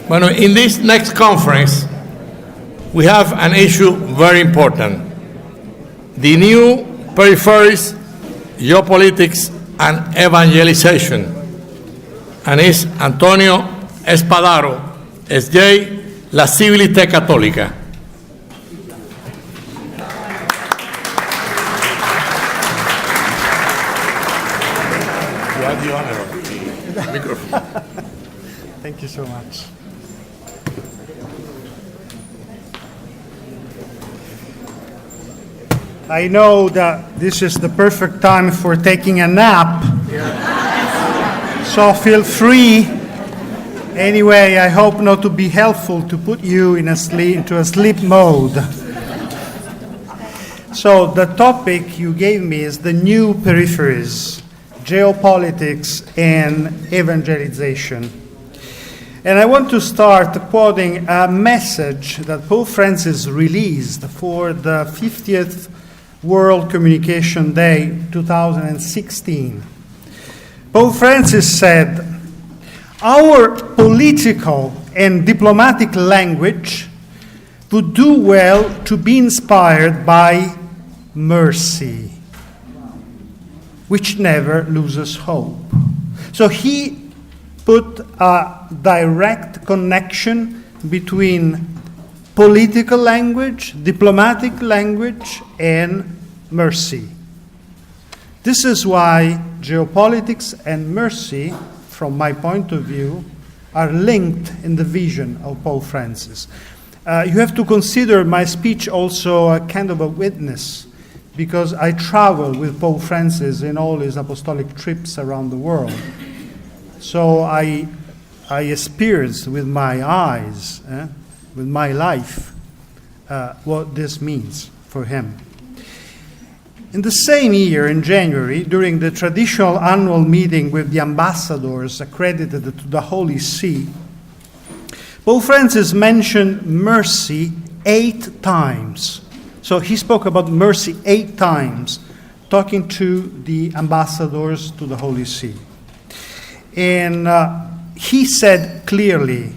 Bueno, in this next conference, we have an issue very important. The new peripheries, geopolitics, and evangelization. And it's Antonio Spadaro SJ, la Civiltá Cattolica. You have the honor of the microphone. Thank you so much. I know that this is the perfect time for taking a nap, so feel free. Anyway, I hope not to be helpful to put you into a sleep mode. So the topic you gave me is the new peripheries, geopolitics and evangelization. And I want to start quoting a message that Pope Francis released for the 50th World Communication Day 2016. Pope Francis said, "Our political and diplomatic language would do well to be inspired by mercy, which never loses hope." So he put a direct connection between political language, diplomatic language, and mercy. This is why geopolitics and mercy, from my point of view, are linked in the vision of Pope Francis. You have to consider my speech also a kind of a witness, because I travel with Pope Francis in all his apostolic trips around the world. So I experienced with my eyes, with my life, what this means for him. In the same year, in January, during the traditional annual meeting with the ambassadors accredited to the Holy See, Pope Francis mentioned mercy 8 times. So he spoke about mercy 8 times, talking to the ambassadors to the Holy See. And he said clearly,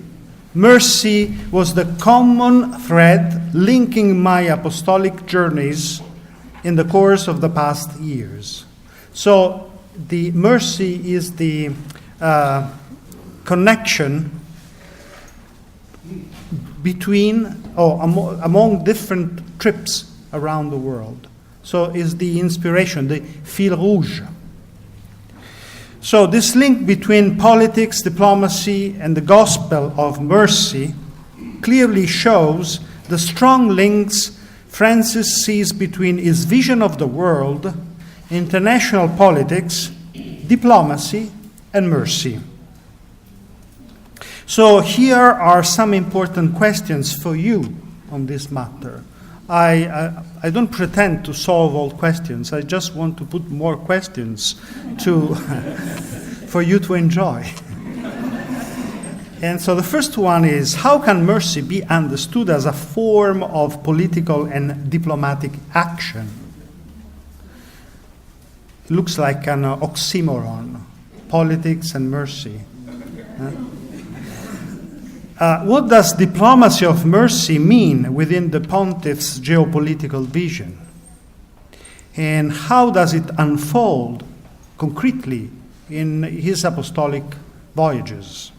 mercy was the common thread linking my apostolic journeys in the course of the past years. So the mercy is the connection between, among different trips around the world. So is the inspiration, the fil rouge. So this link between politics, diplomacy, and the gospel of mercy clearly shows the strong links Francis sees between his vision of the world, international politics, diplomacy, and mercy. So here are some important questions for you on this matter. I don't pretend to solve all questions. I just want to put more questions for you to enjoy. And so the first one is, how can mercy be understood as a form of political and diplomatic action? It looks like an oxymoron, politics and mercy. What does diplomacy of mercy mean within the pontiff's geopolitical vision? And how does it unfold concretely in his apostolic voyages?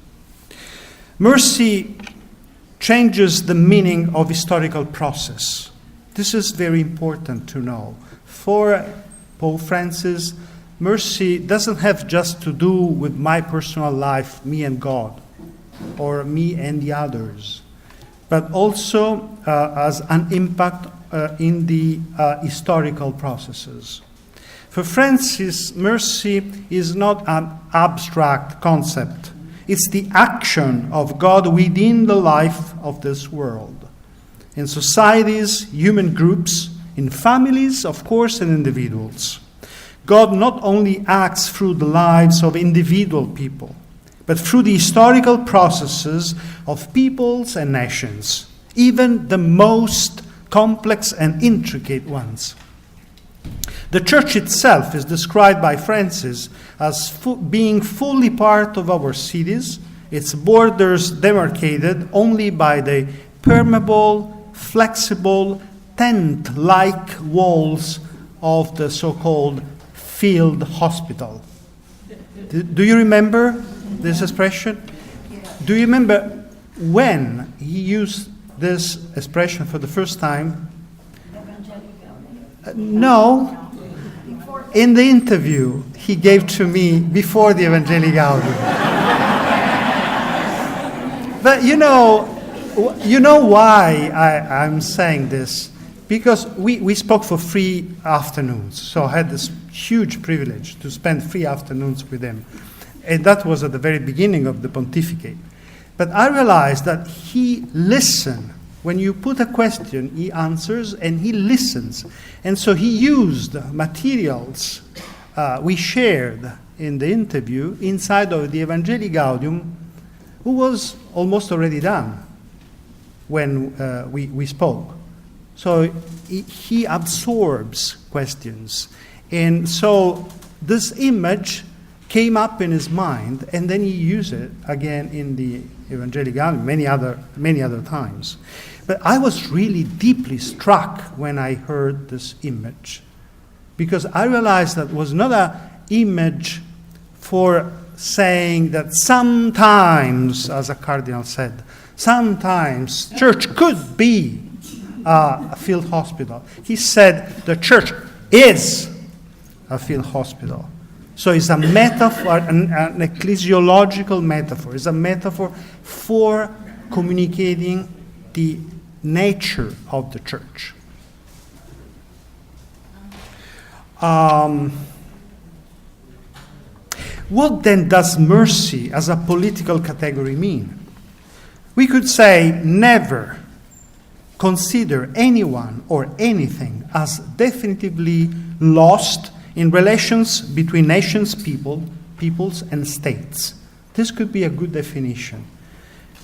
Mercy changes the meaning of historical process. This is very important to know. For Pope Francis, mercy doesn't have just to do with my personal life, me and God, or me and the others, but also as an impact in the historical processes. For Francis, mercy is not an abstract concept. It's the action of God within the life of this world, in societies, human groups, in families, of course, and individuals. God not only acts through the lives of individual people, but through the historical processes of peoples and nations, even the most complex and intricate ones. The Church itself is described by Francis as being fully part of our cities its borders demarcated only by the permeable, flexible, tent-like walls of the so-called field hospital. Do you remember this expression? Do you remember when he used this expression for the first time? No. In the interview he gave to me before the Evangelii Gaudium. But you know why I'm saying this? Because we spoke for 3 afternoons, so I had this huge privilege to spend 3 afternoons with him. And that was at the very beginning of the pontificate. But I realized that he listened. When you put a question, he answers and he listens. And so he used materials we shared in the interview inside of the Evangelii Gaudium, who was almost already done when we spoke. So he absorbs questions. And so this image came up in his mind, and then he used it again in the Evangelii Gaudium many other times. But I was really deeply struck when I heard this image, because I realized that was not an image for saying that sometimes, as a cardinal said, sometimes church could be a field hospital. He said the church is a field hospital. So it's a metaphor, an ecclesiological metaphor. It's a metaphor for communicating the nature of the church. What then does mercy as a political category mean? We could say never consider anyone or anything as definitively lost in relations between nations, peoples, and states. This could be a good definition.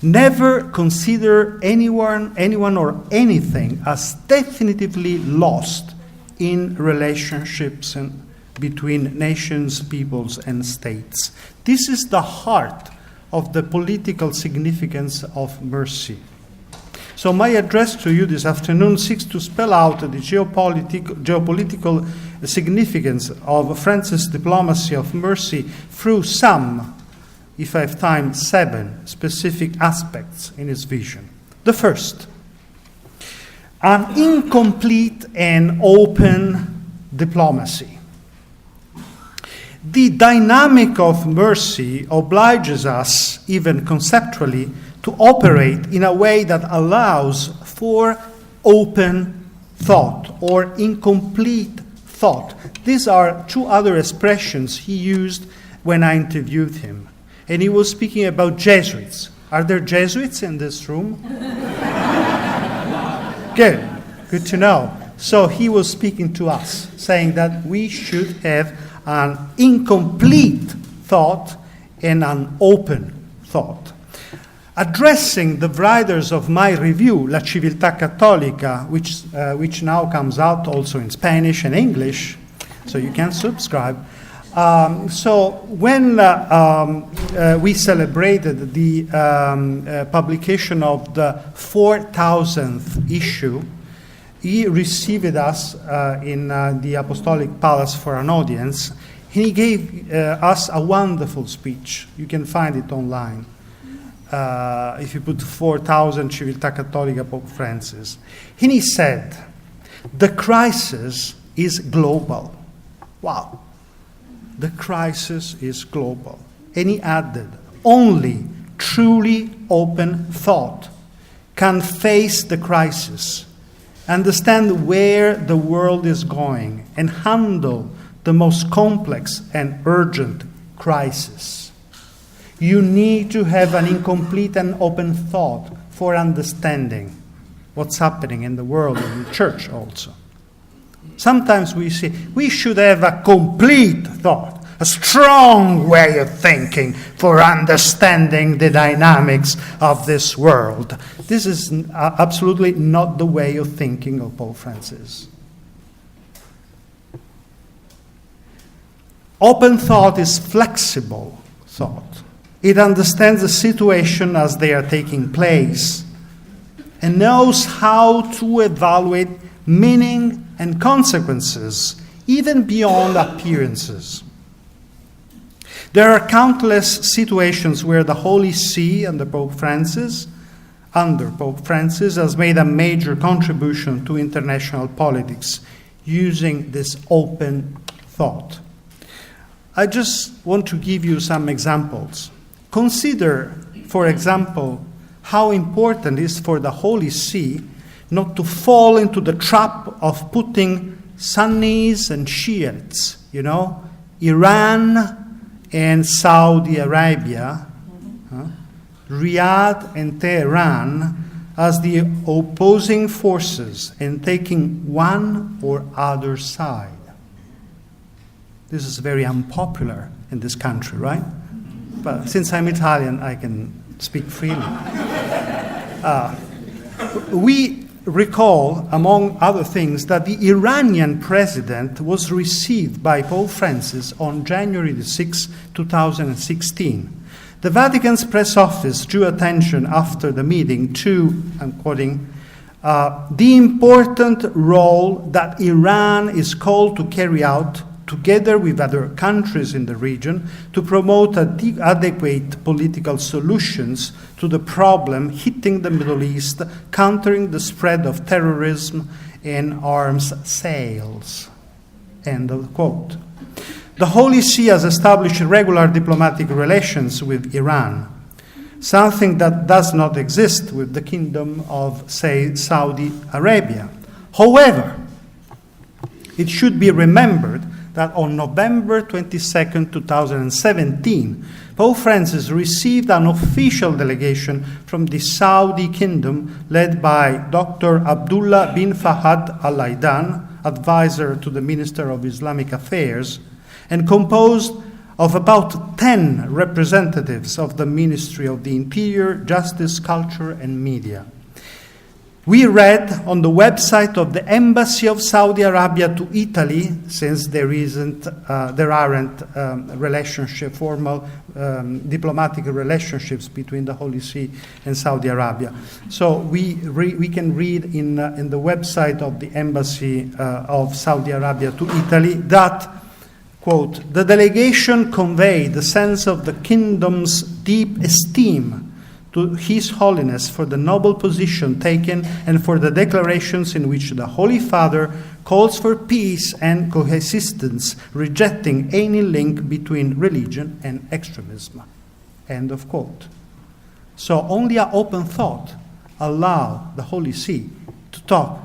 Never consider anyone or anything as definitively lost in relationships between nations, peoples, and states. This is the heart of the political significance of mercy. So my address to you this afternoon seeks to spell out the geopolitical significance of Francis' diplomacy of mercy through some, if I have time, 7 specific aspects in his vision. The first, an incomplete and open diplomacy. The dynamic of mercy obliges us, even conceptually, to operate in a way that allows for open thought or incomplete thought. These are 2 other expressions he used when I interviewed him. And he was speaking about Jesuits. Are there Jesuits in this room? Good to know. So he was speaking to us, saying that we should have an incomplete thought and an open thought. Addressing the writers of my review, La Civiltà Cattolica, which now comes out also in Spanish and English, so you can subscribe. So when we celebrated the publication of the 4,000th issue, he received us in the Apostolic Palace for an audience. He gave us a wonderful speech. You can find it online. If you put 4,000 Civiltà Cattolica Pope Francis. And he said, the crisis is global. Wow. The crisis is global. And he added, only truly open thought can face the crisis, understand where the world is going, and handle the most complex and urgent crisis. You need to have an incomplete and open thought for understanding what's happening in the world and in the church also. Sometimes we say we should have a complete thought, a strong way of thinking for understanding the dynamics of this world. This is absolutely not the way of thinking of Pope Francis. Open thought is flexible thought. It understands the situation as they are taking place and knows how to evaluate meaning and consequences, even beyond appearances. There are countless situations where the Holy See under Pope Francis has made a major contribution to international politics using this open thought. I just want to give you some examples. Consider, for example, how important it is for the Holy See not to fall into the trap of putting Sunnis and Shiites, Iran and Saudi Arabia, Riyadh and Tehran, as the opposing forces and taking one or other side. This is very unpopular in this country, right? But since I'm Italian, I can speak freely. We recall, among other things, that the Iranian president was received by Pope Francis on January the 6th, 2016. The Vatican's press office drew attention after the meeting to, I'm quoting, the important role that Iran is called to carry out together with other countries in the region to promote adequate political solutions to the problem hitting the Middle East, countering the spread of terrorism and arms sales. End of quote. The Holy See has established regular diplomatic relations with Iran, something that does not exist with the Kingdom of, say, Saudi Arabia. However, it should be remembered that on November 22nd, 2017, Pope Francis received an official delegation from the Saudi Kingdom led by Dr. Abdullah bin Fahad Al-Aidan, advisor to the Minister of Islamic Affairs, and composed of about 10 representatives of the Ministry of the Interior, Justice, Culture, and Media. We read on the website of the Embassy of Saudi Arabia to Italy, since there aren't formal diplomatic relationships between the Holy See and Saudi Arabia. So we can read in the website of the Embassy of Saudi Arabia to Italy that, quote, the delegation conveyed the sense of the kingdom's deep esteem to His Holiness for the noble position taken and for the declarations in which the Holy Father calls for peace and coexistence, rejecting any link between religion and extremism. End of quote. So only an open thought allows the Holy See to talk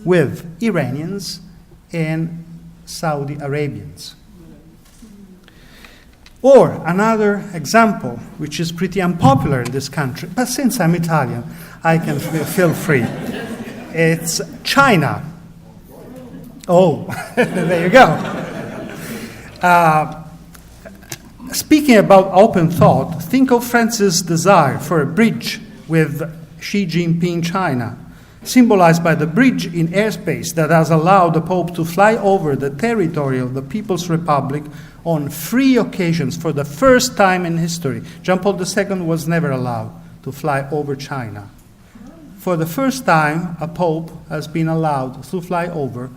with Iranians and Saudi Arabians. Or another example, which is pretty unpopular in this country, but since I'm Italian, I can feel free. It's China. Oh, there you go. Speaking about open thought, think of Francis' desire for a bridge with Xi Jinping, China, symbolized by the bridge in airspace that has allowed the Pope to fly over the territory of the People's Republic on 3 occasions for the first time in history. John Paul II was never allowed to fly over China. For the first time, a Pope has been allowed to fly over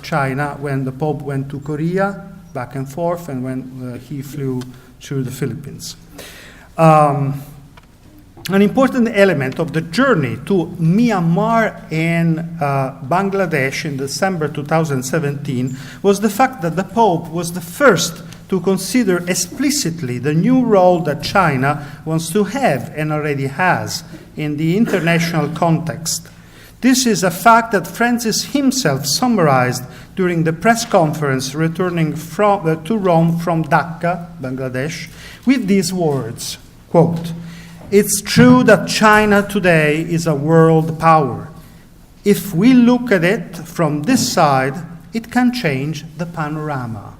China when the Pope went to Korea, back and forth, and when he flew to the Philippines. An important element of the journey to Myanmar and Bangladesh in December 2017 was the fact that the Pope was the first to consider explicitly the new role that China wants to have and already has in the international context. This is a fact that Francis himself summarized during the press conference returning to Rome from Dhaka, Bangladesh, with these words, quote, "It's true that China today is a world power. If we look at it from this side, it can change the panorama."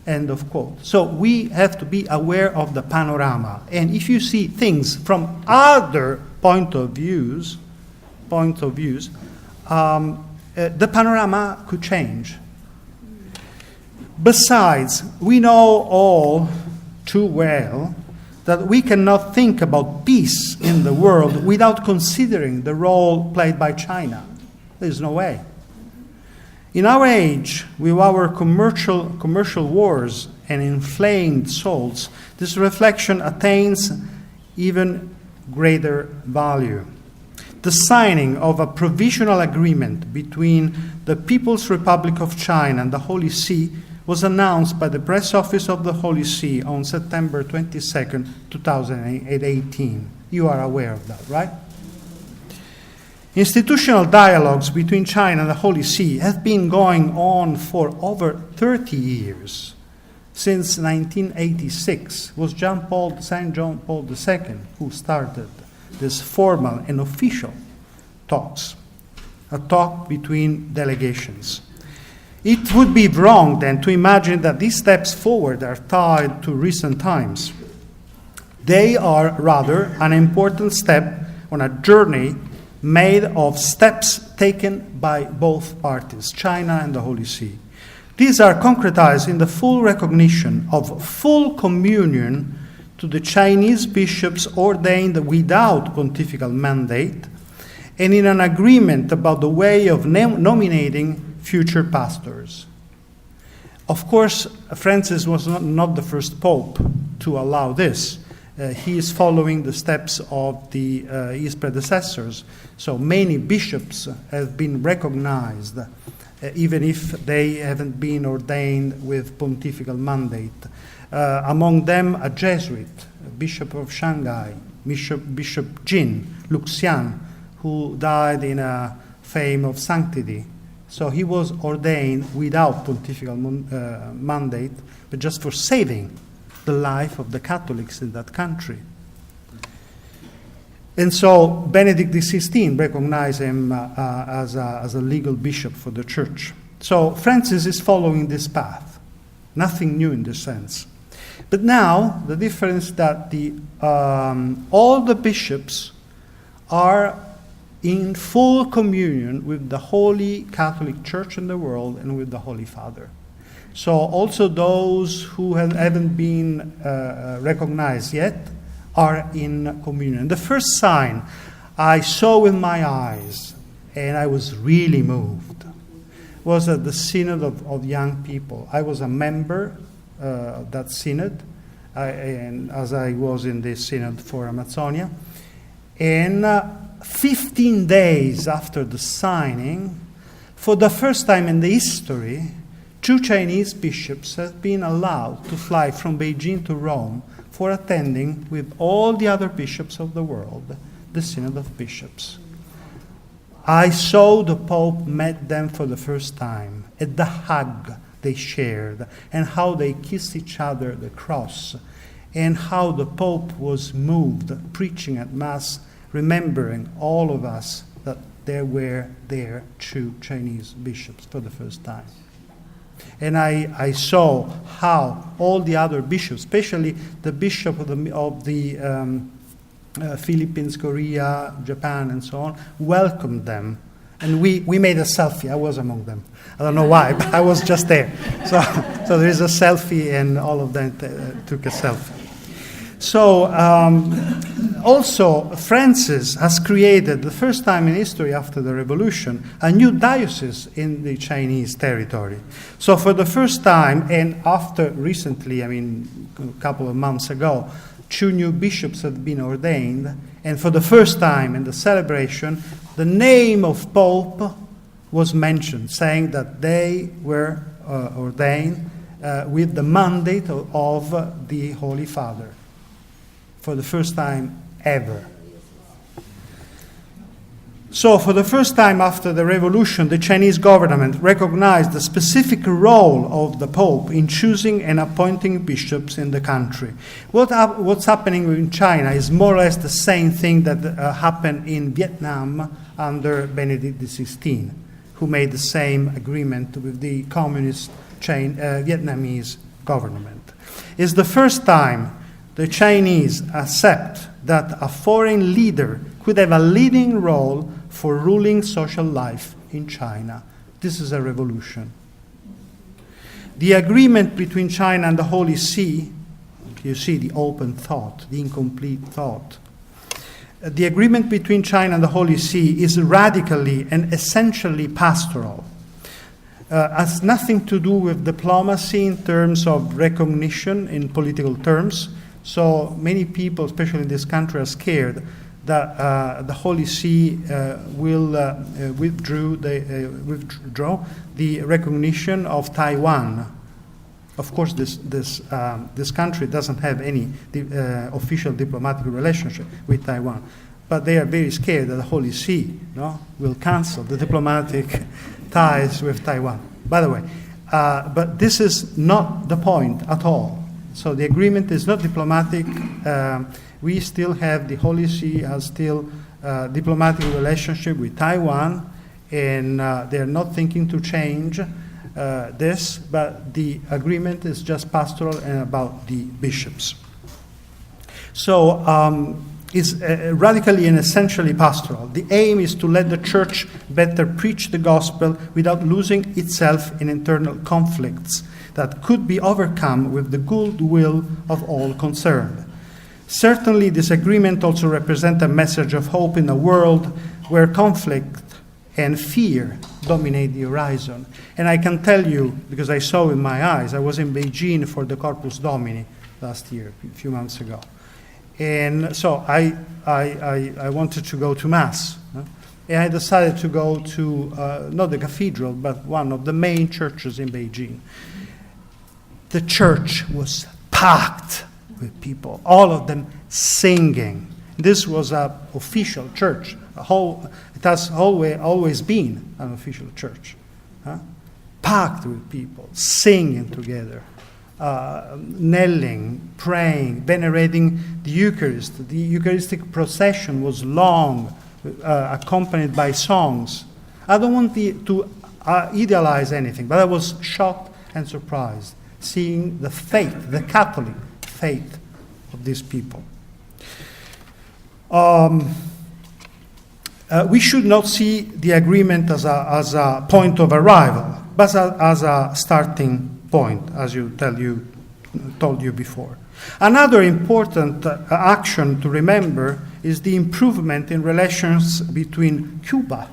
End of quote. So we have to be aware of the panorama. And if you see things from other point of views, the panorama could change. Besides, we know all too well that we cannot think about peace in the world without considering the role played by China. There's no way. In our age, with our commercial wars and inflamed souls, this reflection attains even greater value. The signing of a provisional agreement between the People's Republic of China and the Holy See was announced by the press office of the Holy See on September 22nd, 2018. You are aware of that, right? Institutional dialogues between China and the Holy See have been going on for over 30 years. Since 1986, it was St. John Paul II who started this formal and official talks, a talk between delegations. It would be wrong then to imagine that these steps forward are tied to recent times. They are rather an important step on a journey made of steps taken by both parties, China and the Holy See. These are concretized in the full recognition of full communion to the Chinese bishops ordained without pontifical mandate, and in an agreement about the way of nominating future pastors. Of course, Francis was not the first pope to allow this. He is following the steps of his predecessors. So many bishops have been recognized, even if they haven't been ordained with pontifical mandate. Among them, a Jesuit, Bishop of Shanghai, Bishop Jin Luxian, who died in a fame of sanctity. So he was ordained without pontifical mandate, but just for saving the life of the Catholics in that country. And so Benedict XVI recognized him as a legal bishop for the church. So Francis is following this path. Nothing new in this sense. But now the difference that all the bishops are in full communion with the Holy Catholic Church in the world and with the Holy Father. So also those who haven't been recognized yet are in communion. The first sign I saw with my eyes, and I was really moved, was at the Synod of Young People. I was a member of that synod, and as I was in the Synod for Amazonia. And 15 days after the signing, for the first time in the history, 2 Chinese bishops have been allowed to fly from Beijing to Rome for attending with all the other bishops of the world, the Synod of Bishops. I saw the Pope met them for the first time, at the hug they shared, and how they kissed each other at the cross, and how the Pope was moved, preaching at Mass, remembering all of us that there were 2 Chinese bishops for the first time. And I saw how all the other bishops, especially the bishop of the Philippines, Korea, Japan, and so on, welcomed them. And we made a selfie. I was among them. I don't know why, but I was just there. So there is a selfie, and all of them took a selfie. So also, Francis has created, the first time in history after the revolution, a new diocese in the Chinese territory. So for the first time, and after recently, a couple of months ago, 2 new bishops have been ordained, and for the first time in the celebration, the name of Pope was mentioned, saying that they were ordained with the mandate of the Holy Father. For the first time ever. So, for the first time after the revolution, the Chinese government recognized the specific role of the Pope in choosing and appointing bishops in the country. What's happening in China is more or less the same thing that happened in Vietnam under Benedict XVI, who made the same agreement with the communist Vietnamese government. It's the first time the Chinese accept that a foreign leader could have a leading role for ruling social life in China. This is a revolution. The agreement between China and the Holy See, you see the open thought, the incomplete thought. The agreement between China and the Holy See is radically and essentially pastoral. Has nothing to do with diplomacy in terms of recognition in political terms. So many people, especially in this country, are scared that the Holy See will withdraw the recognition of Taiwan. Of course, this country doesn't have any official diplomatic relationship with Taiwan, but they are very scared that the Holy See will cancel the diplomatic ties with Taiwan. By the way, but this is not the point at all. So the agreement is not diplomatic. We still have, the Holy See has still diplomatic relationship with Taiwan, and they're not thinking to change this, but the agreement is just pastoral and about the bishops. So it's radically and essentially pastoral. The aim is to let the church better preach the gospel without losing itself in internal conflicts that could be overcome with the goodwill of all concerned. Certainly, this agreement also represents a message of hope in a world where conflict and fear dominate the horizon. And I can tell you, because I saw with my eyes, I was in Beijing for the Corpus Domini last year, a few months ago. And so I wanted to go to Mass. And I decided to go to, not the cathedral, but one of the main churches in Beijing. The church was packed with people, all of them singing. This was an official church. It has always been an official church. Packed with people, singing together, knelling, praying, venerating the Eucharist. The Eucharistic procession was long, accompanied by songs. I don't want to idealize anything, but I was shocked and surprised seeing the faith, the Catholic faith of these people. We should not see the agreement as a point of arrival, but as a starting point, as told you before. Another important action to remember is the improvement in relations between Cuba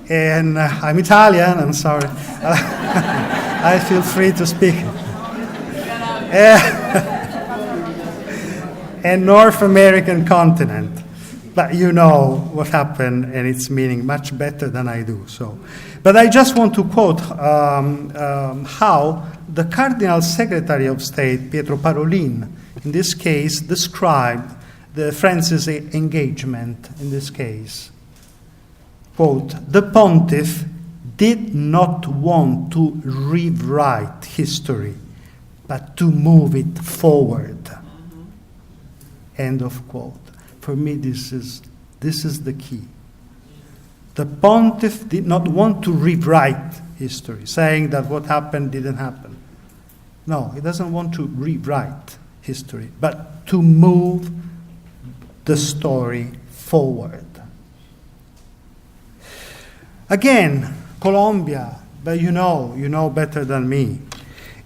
and I'm Italian, I'm sorry. I feel free to speak. And North American continent. But you know what happened and its meaning much better than I do. So, but I just want to quote how the Cardinal Secretary of State, Pietro Parolin, in this case, described the Francis engagement in this case. Quote, "The pontiff did not want to rewrite history, but to move it forward." End of quote. For me, this is the key. The pontiff did not want to rewrite history, saying that what happened didn't happen. No, he doesn't want to rewrite history, but to move the story forward. Again, Colombia, but you know better than me.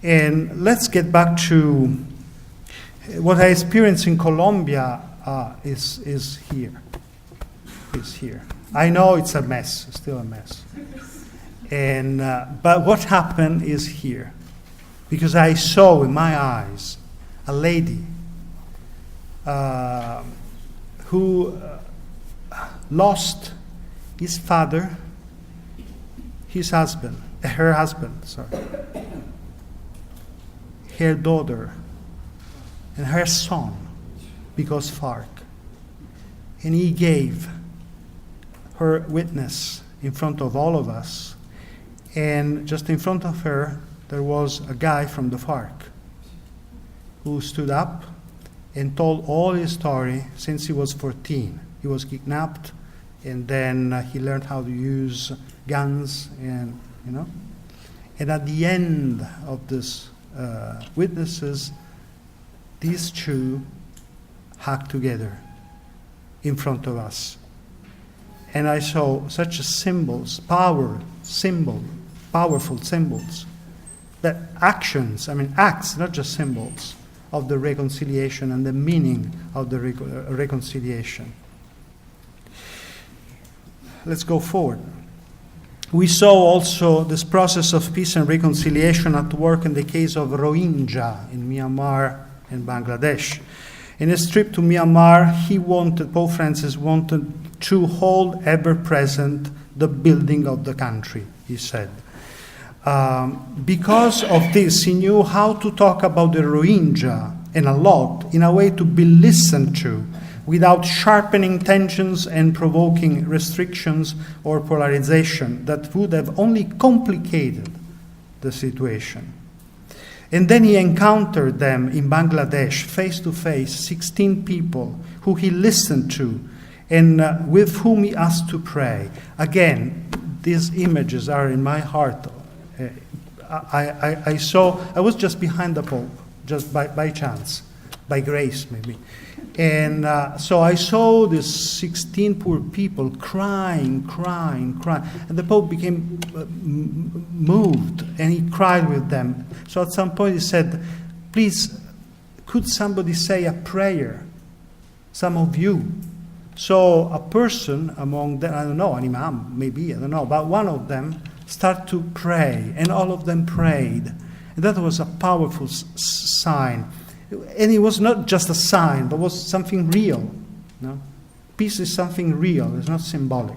And let's get back to what I experienced in Colombia. Is here. I know it's a mess, still a mess. And but what happened is here, because I saw with my eyes a lady who lost his father, her husband, her daughter, and her son, because FARC. And he gave her witness in front of all of us. And just in front of her, there was a guy from the FARC who stood up and told all his story since he was 14. He was kidnapped, and then he learned how to use guns, and And at the end of this witnesses, these two hugged together in front of us. And I saw such symbols, powerful symbols, that acts, not just symbols, of the reconciliation and the meaning of the reconciliation. Let's go forward. We saw also this process of peace and reconciliation at work in the case of Rohingya in Myanmar and Bangladesh. In his trip to Myanmar, Pope Francis wanted to hold ever present the building of the country, he said. Because of this, he knew how to talk about the Rohingya, and a lot, in a way to be listened to, without sharpening tensions and provoking restrictions or polarization that would have only complicated the situation. And then he encountered them in Bangladesh, face to face, 16 people who he listened to and with whom he asked to pray. Again, these images are in my heart. I was just behind the Pope, just by chance, by grace maybe. And so I saw these 16 poor people crying. And the Pope became moved, and he cried with them. So at some point he said, please, could somebody say a prayer? Some of you. So a person among them, I don't know, an imam, maybe, I don't know, but one of them started to pray, and all of them prayed. And that was a powerful sign. And it was not just a sign, but was something real. No? Peace is something real, it's not symbolic.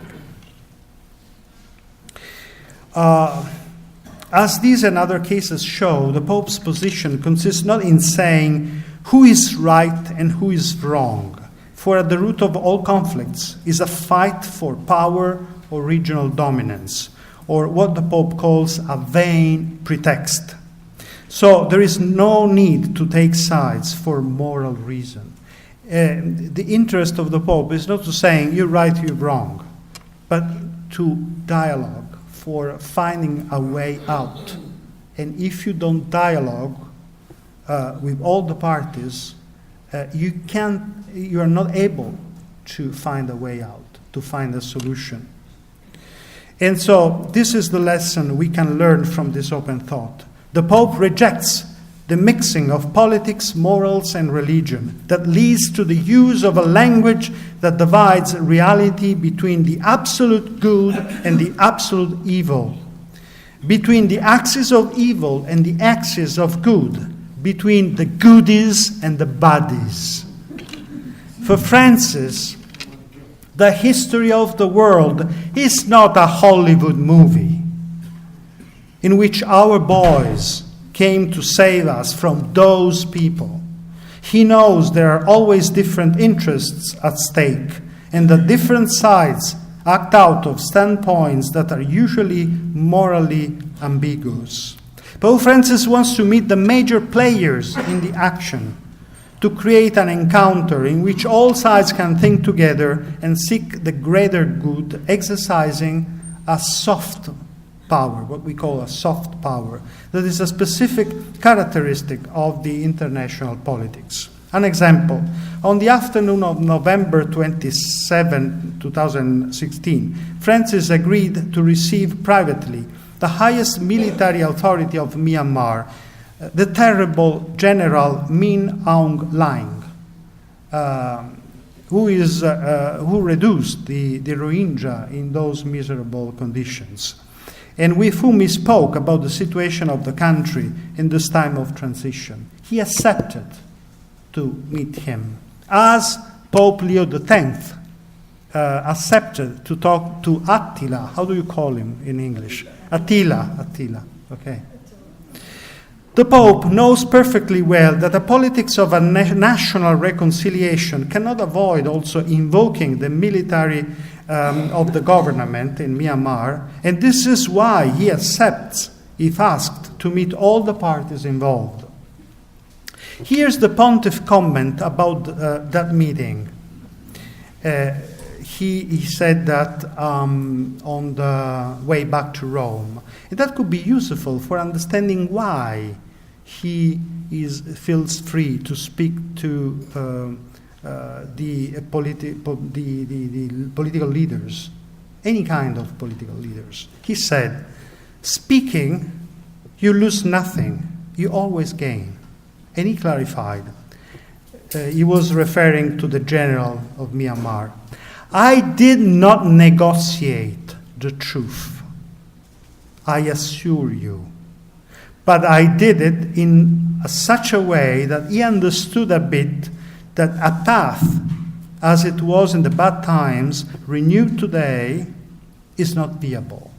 As these and other cases show, the Pope's position consists not in saying who is right and who is wrong, for at the root of all conflicts is a fight for power or regional dominance, or what the Pope calls a vain pretext. So there is no need to take sides for moral reason. The interest of the Pope is not to saying you're right, you're wrong, but to dialogue for finding a way out. And if you don't dialogue with all the parties, you are not able to find a way out, to find a solution. And so this is the lesson we can learn from this open thought. The Pope rejects the mixing of politics, morals, and religion that leads to the use of a language that divides reality between the absolute good and the absolute evil, between the axis of evil and the axis of good, between the goodies and the baddies. For Francis, the history of the world is not a Hollywood movie in which our boys came to save us from those people. He knows there are always different interests at stake, and that different sides act out of standpoints that are usually morally ambiguous. Pope Francis wants to meet the major players in the action, to create an encounter in which all sides can think together and seek the greater good, exercising a soft power, what we call a soft power, that is a specific characteristic of the international politics. An example, on the afternoon of November 27, 2016, Francis agreed to receive privately the highest military authority of Myanmar, the terrible General Min Aung Hlaing, who reduced the Rohingya in those miserable conditions, and with whom he spoke about the situation of the country in this time of transition. He accepted to meet him, as Pope Leo X accepted to talk to Attila. How do you call him in English? Attila, okay. The Pope knows perfectly well that the politics of a national reconciliation cannot avoid also invoking the military of the government in Myanmar, and this is why he accepts, if asked, to meet all the parties involved. Here's the Pontiff comment about that meeting. He said that on the way back to Rome. And that could be useful for understanding why he feels free to speak to the political leaders, any kind of political leaders. He said, speaking, you lose nothing, you always gain. And he clarified. He was referring to the general of Myanmar. I did not negotiate the truth, I assure you. But I did it in such a way that he understood a bit that a path, as it was in the bad times, renewed today, is not viable.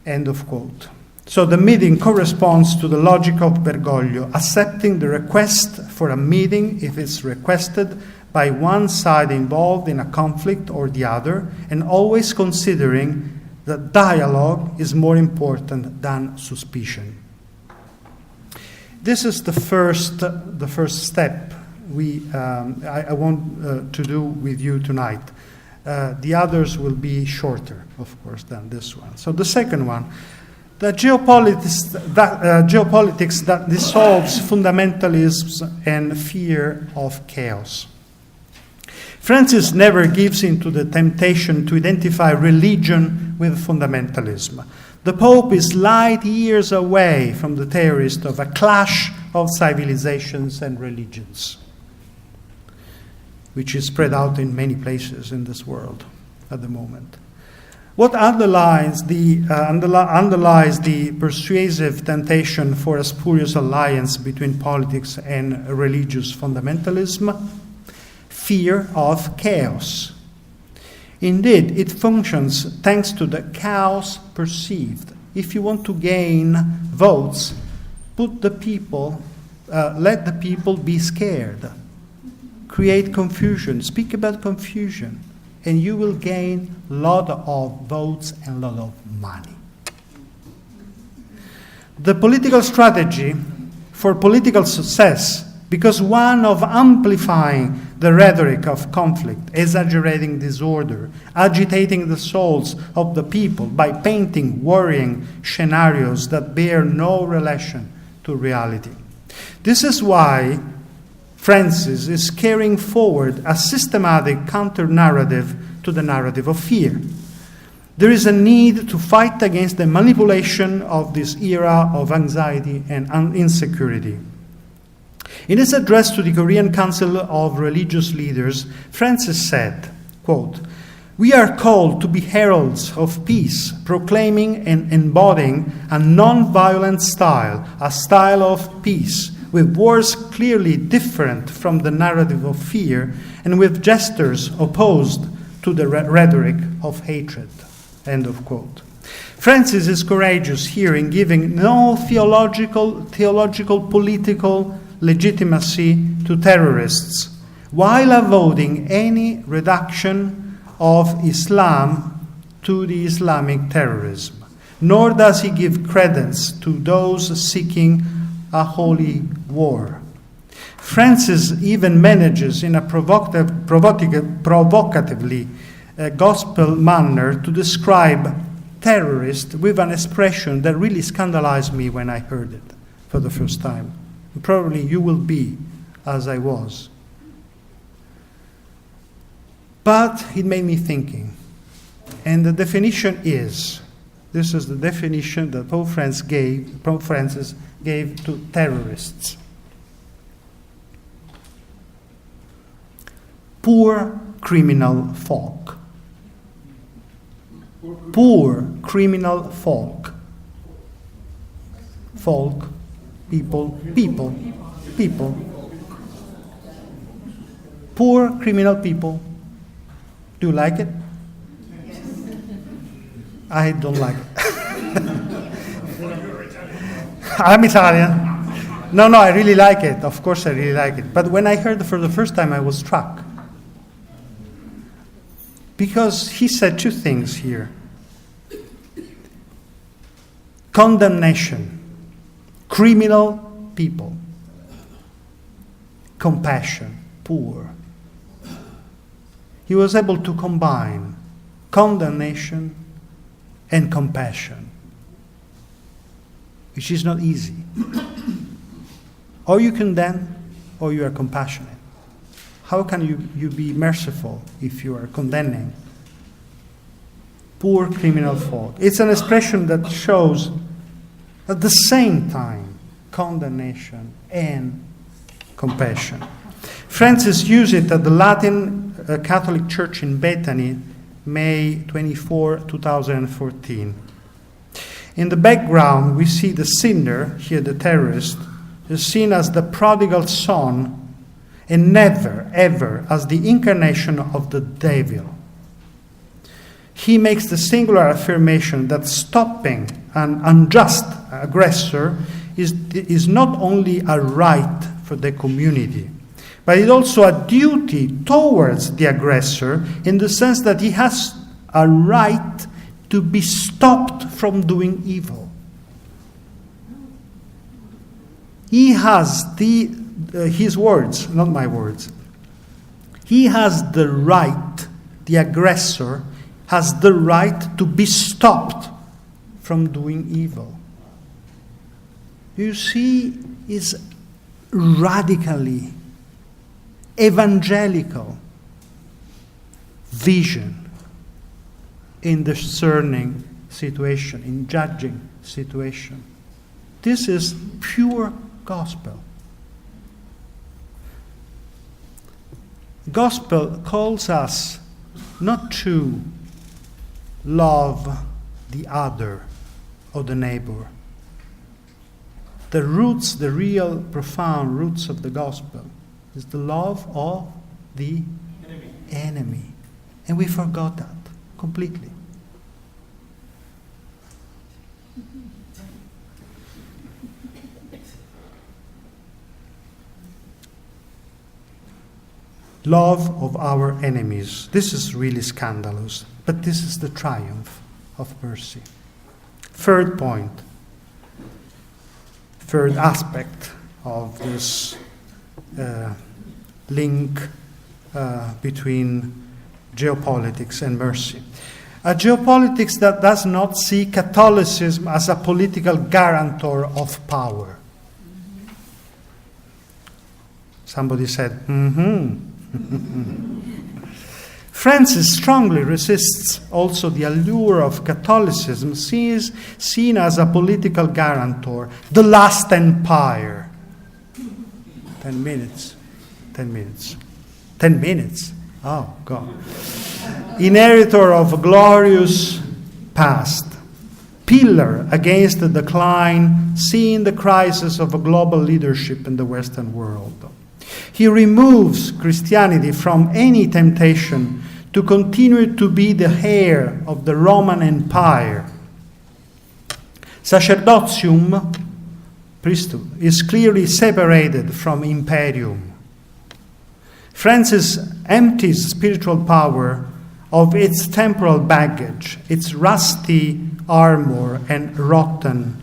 End of quote. So the meeting corresponds to the logic of Bergoglio, accepting the request for a meeting if it's requested by one side involved in a conflict or the other, and always considering that dialogue is more important than suspicion. This is the first step I want to do with you tonight. The others will be shorter, of course, than this one. So the second one, the geopolitics that dissolves fundamentalism and fear of chaos. Francis never gives in to the temptation to identify religion with fundamentalism. The Pope is light years away from the theorist of a clash of civilizations and religions, which is spread out in many places in this world at the moment. What underlies the persuasive temptation for a spurious alliance between politics and religious fundamentalism? Fear of chaos. Indeed, it functions thanks to the chaos perceived. If you want to gain votes, let the people be scared. Create confusion. Speak about confusion. And you will gain a lot of votes and a lot of money. The political strategy for political success, because one of amplifying the rhetoric of conflict, exaggerating disorder, agitating the souls of the people by painting worrying scenarios that bear no relation to reality. This is why Francis is carrying forward a systematic counter-narrative to the narrative of fear. There is a need to fight against the manipulation of this era of anxiety and insecurity. In his address to the Korean Council of Religious Leaders, Francis said, quote, "We are called to be heralds of peace, proclaiming and embodying a non-violent style, a style of peace, with words clearly different from the narrative of fear, and with gestures opposed to the rhetoric of hatred." End of quote. Francis is courageous here in giving no theological, political legitimacy to terrorists, while avoiding any reduction of Islam to the Islamic terrorism. Nor does he give credence to those seeking a holy war. Francis even manages in a provocatively gospel manner to describe terrorists with an expression that really scandalized me when I heard it for the first time. Probably you will be as I was. But it made me thinking. And the definition is, this is the definition that Pope Francis gave to terrorists. Poor criminal folk. Poor criminal folk. Folk. People. Poor criminal people. Do you like it? I don't like it. I'm Italian. No, I really like it. Of course I really like it. But when I heard it for the first time, I was struck. Because he said two things here. Condemnation. Criminal people. Compassion. Poor. He was able to combine condemnation and compassion, which is not easy. Or you condemn, or you are compassionate. How can you be merciful if you are condemning? poor criminal folk. It's an expression that shows at the same time condemnation and compassion. Francis used it at the Latin Catholic Church in Bethany, May 24, 2014. In the background, we see the sinner, here the terrorist, is seen as the prodigal son and never, ever as the incarnation of the devil. He makes the singular affirmation that stopping an unjust aggressor is not only a right for the community, but it's also a duty towards the aggressor in the sense that he has a right to be stopped from doing evil. He has his words, not my words. He has the right, the aggressor has the right to be stopped from doing evil. You see, it's radically evangelical vision in discerning situation, in judging situation. This is pure gospel. Gospel calls us not to love the other or the neighbor. The roots, the real profound roots of the gospel is the love of the enemy. And we forgot that completely. Love of our enemies. This is really scandalous, but this is the triumph of mercy. Third point, third aspect of this link between geopolitics and mercy. A geopolitics that does not see Catholicism as a political guarantor of power. Somebody said, Francis strongly resists also the allure of Catholicism seen as a political guarantor, the last empire. 10 minutes. 10 minutes. 10 minutes. Oh, God. Inheritor of a glorious past. Pillar against the decline, seeing the crisis of a global leadership in the Western world. He removes Christianity from any temptation to continue to be the heir of the Roman Empire. Sacerdotium, priesthood, is clearly separated from imperium. Francis empties spiritual power of its temporal baggage, its rusty armor and rotten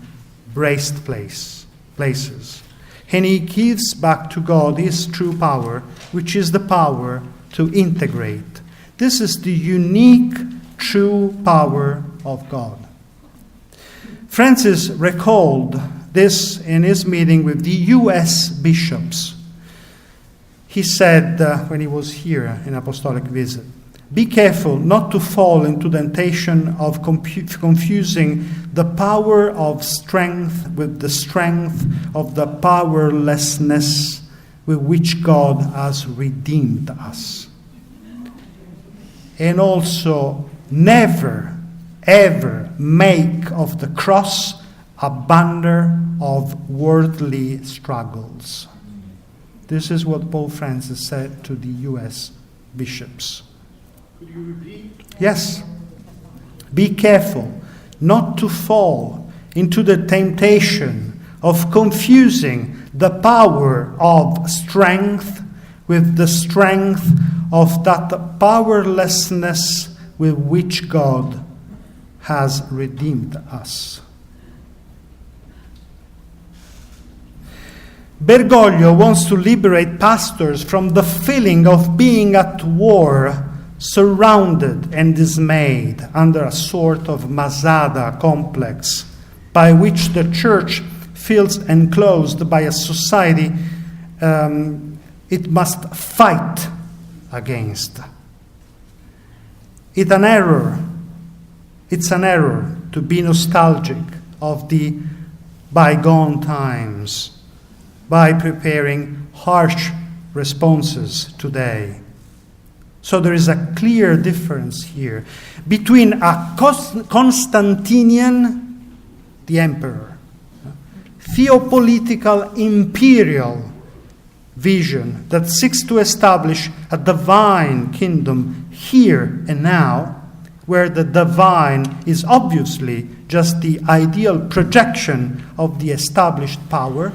braced places. And he gives back to God his true power, which is the power to integrate. This is the unique, true power of God. Francis recalled this in his meeting with the U.S. bishops. He said when he was here in apostolic visit, "Be careful not to fall into the temptation of confusing the power of strength with the strength of the powerlessness with which God has redeemed us. And also, never, ever make of the cross a banner of worldly struggles." This is what Pope Francis said to the U.S. bishops. Could you repeat? Yes. Be careful not to fall into the temptation of confusing the power of strength with the strength of that powerlessness with which God has redeemed us. Bergoglio wants to liberate pastors from the feeling of being at war, surrounded and dismayed under a sort of Masada complex by which the church feels enclosed by a society it must fight against. It's an error It's an error to be nostalgic of the bygone times by preparing harsh responses today. So there is a clear difference here between a Constantinian, the emperor, theopolitical imperial vision that seeks to establish a divine kingdom here and now, where the divine is obviously just the ideal projection of the established power,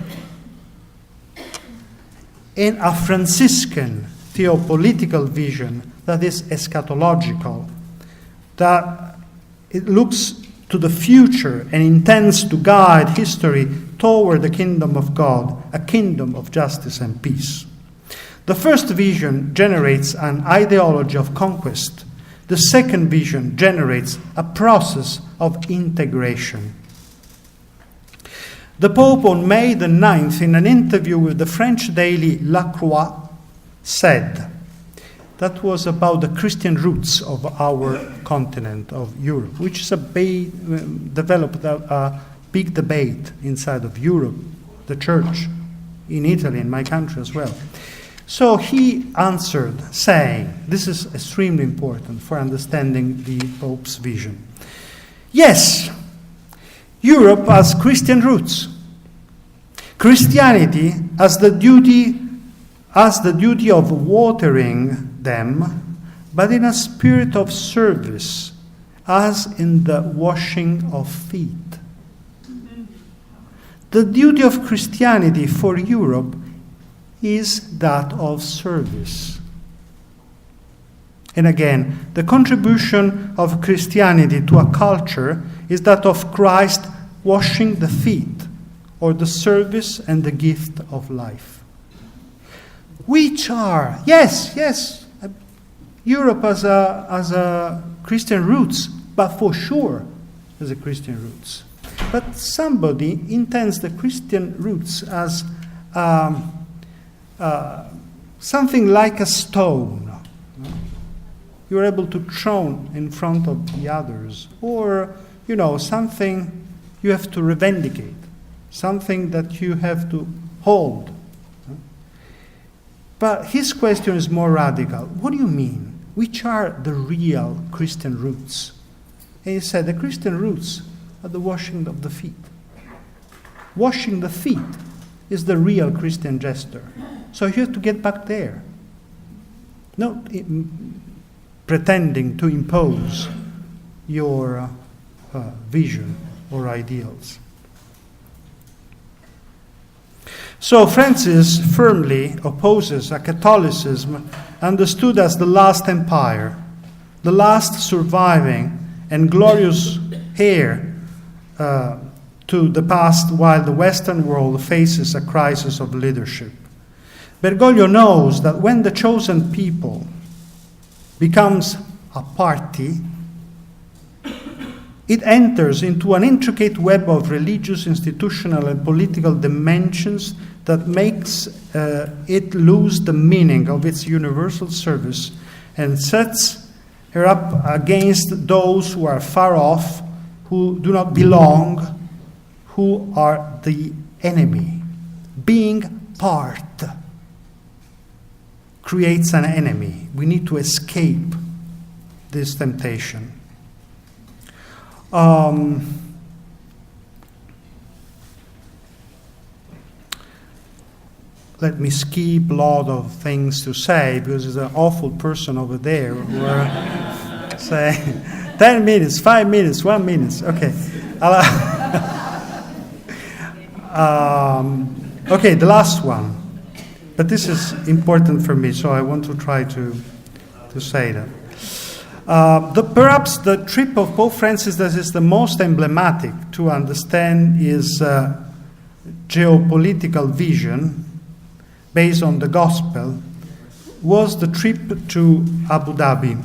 and a Franciscan theopolitical vision that is eschatological, that it looks to the future and intends to guide history toward the kingdom of God, a kingdom of justice and peace. The first vision generates an ideology of conquest. The second vision generates a process of integration. The Pope on May the 9th, in an interview with the French daily La Croix, said, that was about the Christian roots of our continent, of Europe, which is developed a big debate inside of Europe, the church, in Italy, in my country as well. So he answered saying, this is extremely important for understanding the Pope's vision. Yes, Europe has Christian roots. Christianity has the duty of watering them, but in a spirit of service, as in the washing of feet. The duty of Christianity for Europe is that of service. And again, the contribution of Christianity to a culture is that of Christ washing the feet, or the service and the gift of life. Which are, yes, Europe has a Christian roots, but for sure has a Christian roots. But somebody intends the Christian roots as something like a stone. You're able to throw in front of the others, or something you have to revendicate, something that you have to hold. But his question is more radical. What do you mean? Which are the real Christian roots? And he said the Christian roots are the washing of the feet. Washing the feet is the real Christian gesture. So you have to get back there. Not pretending to impose your vision or ideals. So Francis firmly opposes a Catholicism understood as the last empire, the last surviving and glorious heir to the past, while the Western world faces a crisis of leadership. Bergoglio knows that when the chosen people becomes a party, it enters into an intricate web of religious, institutional, and political dimensions that makes it lose the meaning of its universal service and sets her up against those who are far off, who do not belong, who are the enemy. Being part creates an enemy. We need to escape this temptation. Let me skip a lot of things to say, because there's an awful person over there who are saying 10 minutes, 5 minutes, 1 minute. Okay. Okay, the last one. But this is important for me, so I want to try to say that. Perhaps the trip of Pope Francis that is the most emblematic to understand his geopolitical vision based on the gospel was the trip to Abu Dhabi.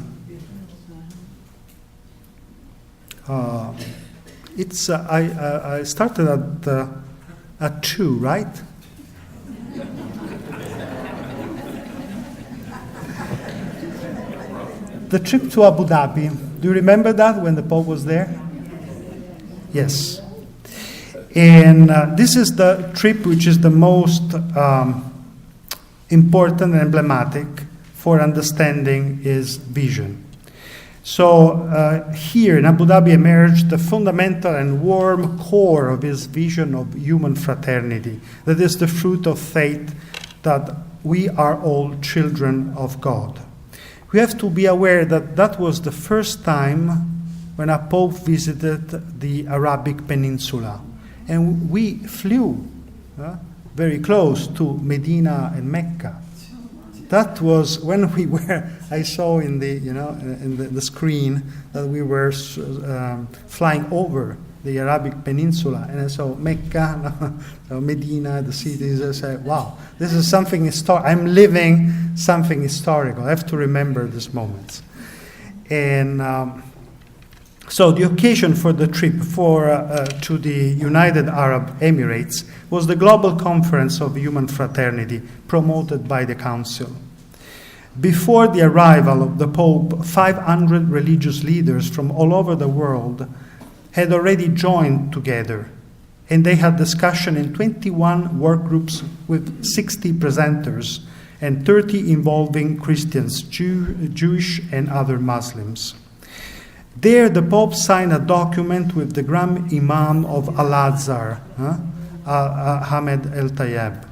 I started at 2, right? The trip to Abu Dhabi Do you remember that when the Pope was there? Yes. And this is the trip which is the most important and emblematic for understanding his vision. So here in Abu Dhabi emerged the fundamental and warm core of his vision of human fraternity, that is the fruit of faith that we are all children of God. We have to be aware that that was the first time when a pope visited the Arabic Peninsula. And we flew very close to Medina and Mecca. That was when we were, I saw in the, in the screen that we were flying over the Arabic Peninsula, and I saw Mecca, Medina, the cities. I said, wow, this is something historical. I'm living something historical. I have to remember these moments. And so the occasion for the trip to the United Arab Emirates was the Global Conference of Human Fraternity promoted by the Council. Before the arrival of the Pope, 500 religious leaders from all over the world had already joined together, and they had discussion in 21 work groups with 60 presenters and 30 involving Christians, Jewish and other Muslims. There the Pope signed a document with the Grand Imam of Al-Azhar, Ahmed El-Tayeb.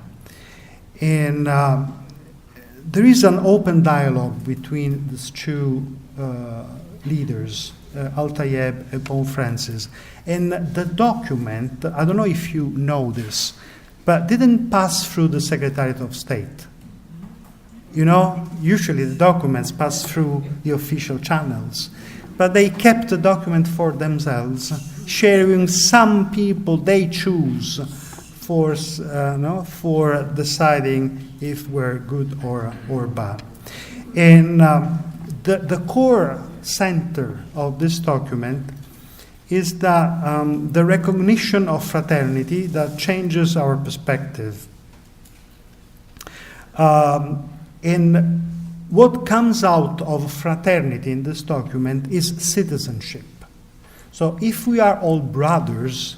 And there is an open dialogue between these two leaders, Al-Tayeb and Pope Francis. And the document, I don't know if you know this, but didn't pass through the Secretariat of State. Usually the documents pass through the official channels. But they kept the document for themselves, sharing some people they choose for deciding if we're good or bad. And the core center of this document is that the recognition of fraternity that changes our perspective. And what comes out of fraternity in this document is citizenship. So if we are all brothers,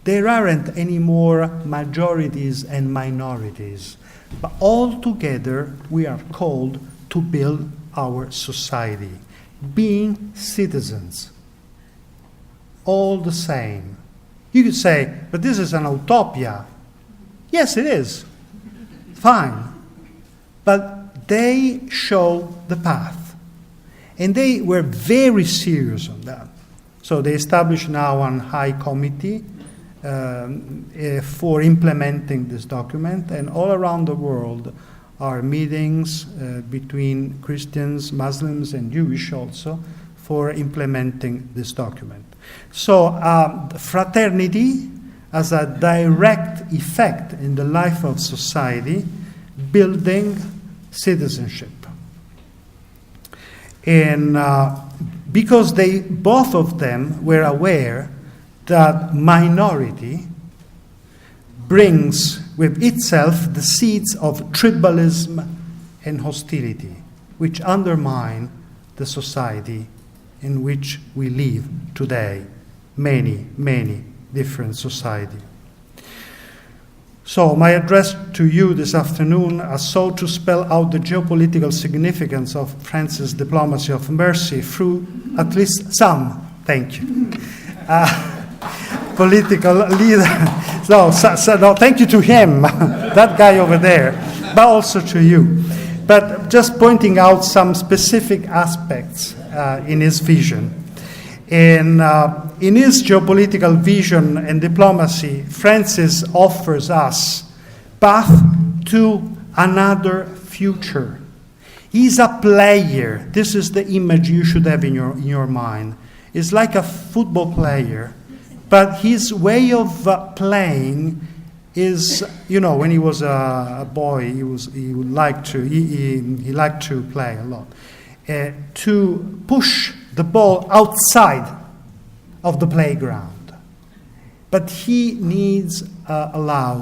there aren't any more majorities and minorities, but all together we are called to build our society, being citizens, all the same. You could say, but this is an utopia. Yes, it is. Fine. But they show the path. And they were very serious on that. So they established now a high committee for implementing this document. And all around the world are meetings between Christians, Muslims, and Jewish also for implementing this document. So fraternity has a direct effect in the life of society, building citizenship. And because they, both of them, were aware that minority brings with itself the seeds of tribalism and hostility, which undermine the society in which we live today, many, many different societies. So my address to you this afternoon has sought to spell out the geopolitical significance of Francis' diplomacy of mercy through at least some, thank you, political leader. No, thank you to him, that guy over there, but also to you. But just pointing out some specific aspects in his vision. And in his geopolitical vision and diplomacy, Francis offers us path to another future. He's a player. This is the image you should have in your mind. He's like a football player, but his way of playing is, when he was a boy, he liked to play a lot, to push the ball outside of the playground. But he needs allies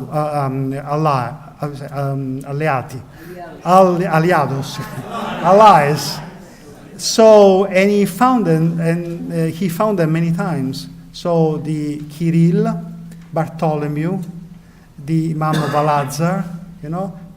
And he found them, and he found them many times. So the Kirill, Bartholomew, the Imam of Al-Azhar,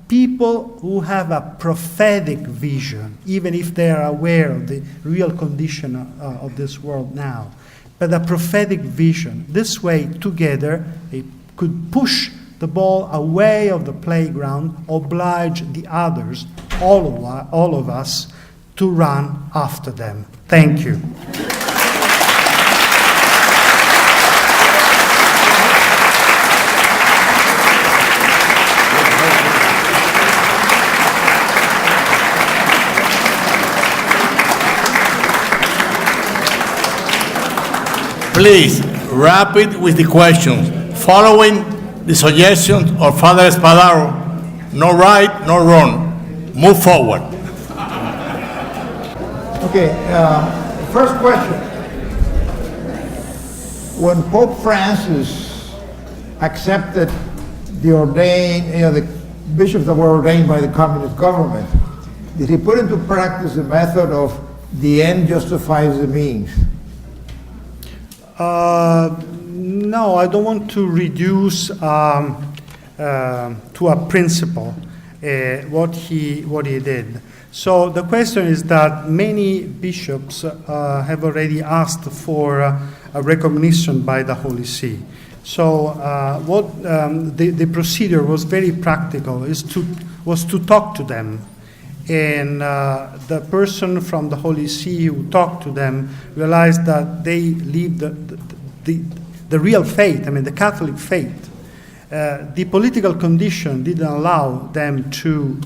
people who have a prophetic vision, even if they are aware of the real condition of this world now. But a prophetic vision. This way, together, they could push the ball away of the playground, oblige the others, all of us, to run after them. Thank you. Please, wrap it with the questions, following the suggestions of Father Spadaro. No right, no wrong. Move forward. Okay, first question. When Pope Francis accepted the bishops that were ordained by the communist government, did he put into practice the method of the end justifies the means? No, I don't want to reduce to a principle what he did. So the question is that many bishops have already asked for a recognition by the Holy See. So the procedure was very practical. Was to talk to them. And the person from the Holy See who talked to them realized that they lived the real faith, the Catholic faith. The political condition didn't allow them to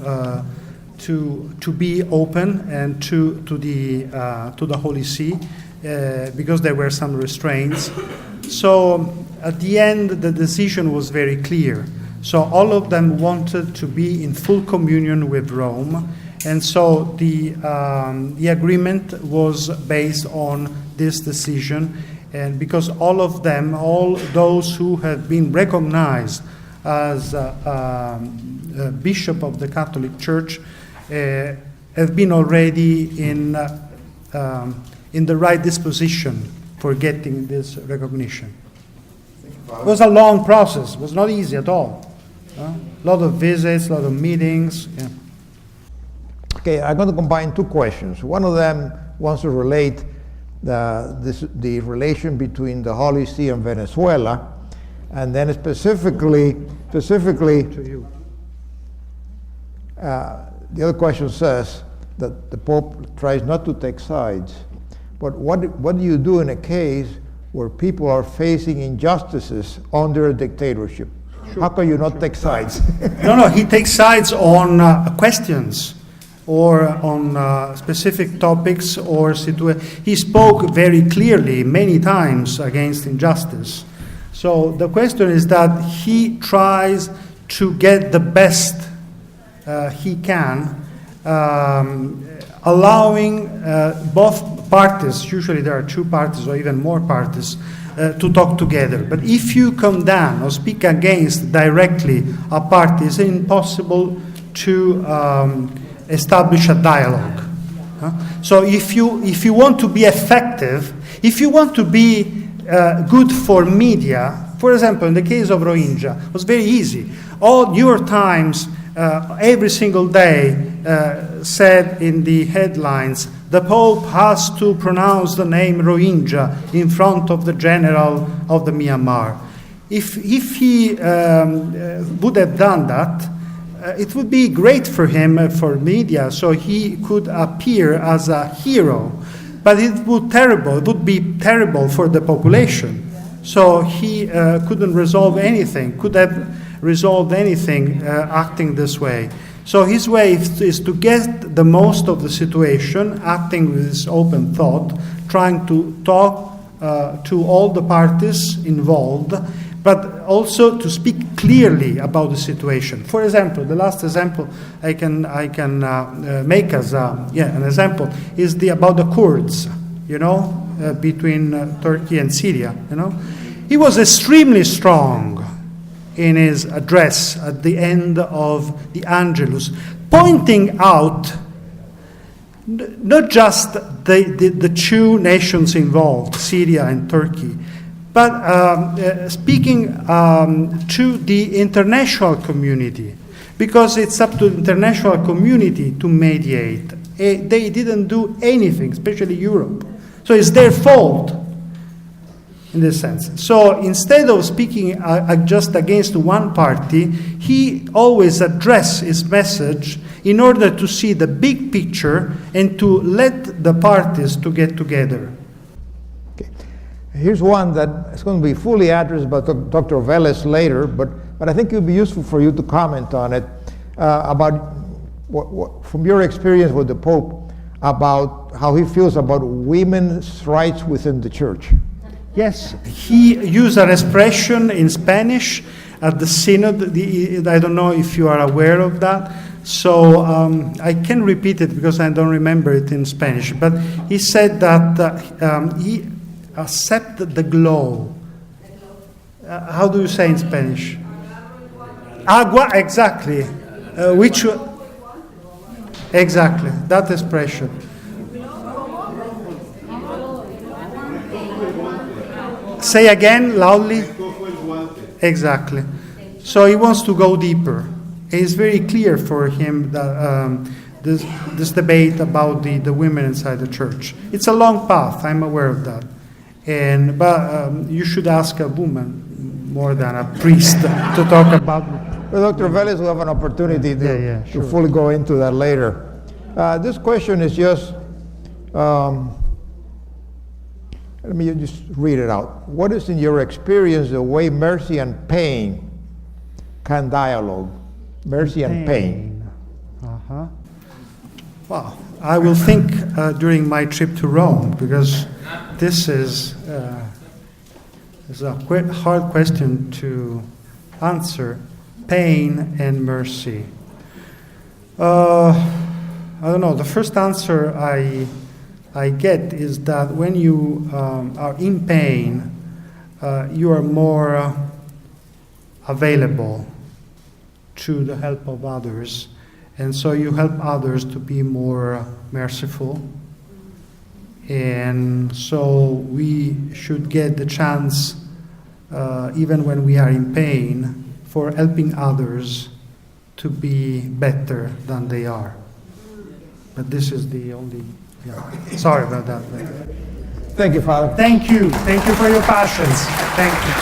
be open and to the Holy See because there were some restraints. So at the end, the decision was very clear. So all of them wanted to be in full communion with Rome. And so the agreement was based on this decision, and because all of them, all those who have been recognized as bishop of the Catholic Church, have been already in the right disposition for getting this recognition. It was a long process. It was not easy at all. A lot of visits, a lot of meetings. Yeah. Okay, I'm going to combine two questions. One of them wants to relate the relation between the Holy See and Venezuela, and then specifically To you. The other question says that the Pope tries not to take sides. But what do you do in a case where people are facing injustices under a dictatorship? Sure. How can you not take sides? No, he takes sides on questions or on specific topics or situations. He spoke very clearly many times against injustice. So the question is that he tries to get the best he can, allowing both parties, usually there are two parties or even more parties, to talk together. But if you come down or speak against directly a party, it's impossible to establish a dialogue. So if you want to be effective, if you want to be good for media, for example, in the case of Rohingya, it was very easy. All New York Times every single day said in the headlines, the Pope has to pronounce the name Rohingya in front of the general of the Myanmar. If he would have done that, it would be great for him, for media, so he could appear as a hero. But it would be terrible for the population. So he couldn't resolve anything, could have resolved anything acting this way. So his way is to get the most of the situation, acting with this open thought, trying to talk to all the parties involved, but also to speak clearly about the situation. For example, the last example I can make as an example is about the Kurds, between Turkey and Syria. He was extremely strong in his address at the end of the Angelus, pointing out not just the two nations involved, Syria and Turkey, but speaking to the international community, because it's up to the international community to mediate. They didn't do anything, especially Europe. So it's their fault, in this sense. So instead of speaking just against one party, he always addressed his message in order to see the big picture and to let the parties to get together. Okay. Here's one that is going to be fully addressed by Dr. Vélez later, but I think it would be useful for you to comment on it, about what, from your experience with the Pope, about how he feels about women's rights within the Church. Yes, he used an expression in Spanish at the Synod. I don't know if you are aware of that. So I can repeat it because I don't remember it in Spanish. But he said that he accepted the glow. How do you say in Spanish? Agua, exactly. Which? Exactly, that expression. Say again, loudly. Exactly. So he wants to go deeper. It's very clear for him that this debate about the women inside the church. It's a long path, I'm aware of that. But you should ask a woman more than a priest to talk about it. Well, Dr. Vélez will have an opportunity to fully go into that later. This question is just, let me just read it out. What is, in your experience, the way mercy and pain can dialogue? Mercy and pain. Uh-huh. Well, I will think during my trip to Rome, because this is a quite hard question to answer. Pain and mercy. I don't know. The first answer I get is that when you are in pain, you are more available to the help of others, and so you help others to be more merciful. And so we should get the chance, even when we are in pain, for helping others to be better than they are. But this is the only, sorry about that. Thank you, Father. Thank you for your passions. Thank you.